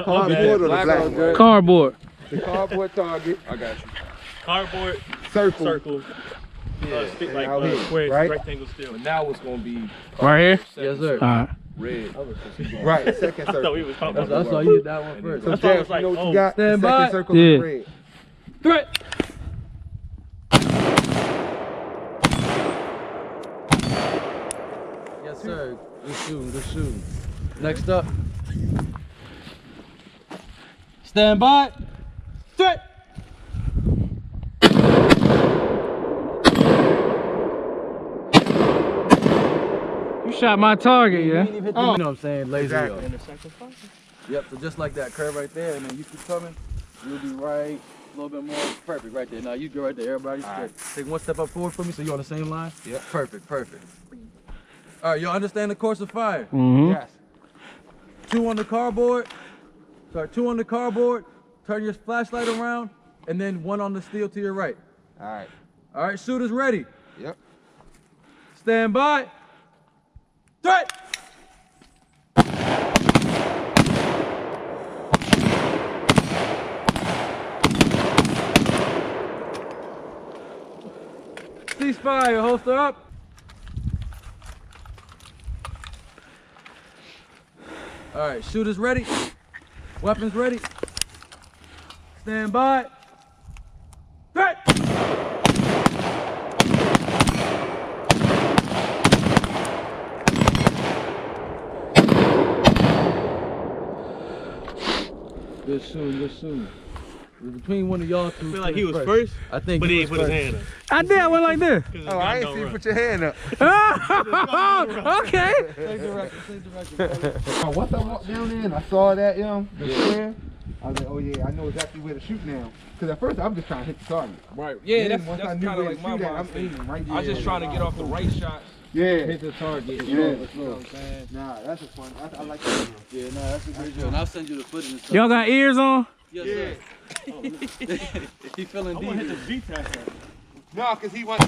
Cardboard or the black one? Cardboard. The cardboard target. I got you. Cardboard, Circle. circle, stick like out here, square, right? rectangle still. But now it's gonna be Right here? Yes, sir. All right. red. Right, second I thought circle. we was talking That's about all you did that one first. So That's why I Jeff, was like, you know what oh, you got? The stand second by. circle Yeah. is red. Threat. Yes, sir. Good shooting, good shooting. Next up. Stand by. Threat. You shot my target, yeah? You know what I'm saying? Laser. Exactly. Yep, so just like that curve right there, and then you keep coming, you'll be right, a little bit more perfect right there. Now you go right there, everybody straight. Take one step up forward for me so you're on the same line. Yep. Perfect, perfect. All right, y'all understand the course of fire? Mm-hmm. Yes. 2 on the cardboard, sorry, 2 on the cardboard, turn your flashlight around, and then 1 on the steel to your right. All right. All right, shooters ready. Yep. Stand by. Threat! Ceasefire, holster up. All right, shooters ready. Weapons ready. Stand by. Threat! Good shooting, good shooting. It was between one of y'all two. I feel like he was first, I think but he he ain't was put his first. hand up. I did. I went like this. 'Cause his Oh, gun I ain't don't see you run. put your hand up. Okay. Save the record, save the record, brother. Oh, once I walked down there and I saw that, the square, I was like, oh yeah, I know exactly where to shoot now. Because at first I'm just trying to hit the target. Right. Yeah, Then that's once I kind knew of where like to my shoot at, mind. I'm aiming right I was just trying to get off the right shots. Yeah. Hit the target. Yeah. You know what I'm saying? Nah, that's a fun. I like that. Yeah, no, that's a good drill. And I'll send you the footage and stuff. Y'all got ears on? Yes, sir. He feeling I'm gonna hit deep. the G-tag. No, because he wants.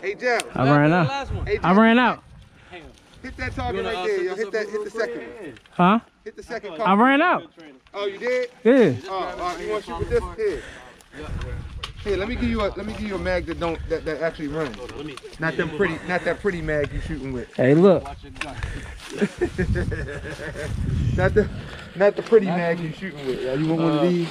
Hey, Jeff. I ran out. Hey, I Jeff, ran out. hit that target right there. Yo. Hit the second one. Huh? Hit the second I target. ran out. Oh, you did? Yeah. Oh, you want to shoot with this? Here. Here, let me give you a mag that actually runs. Not that pretty mag you shooting with. Hey, look. Not the pretty mag you shooting with. You want one of these?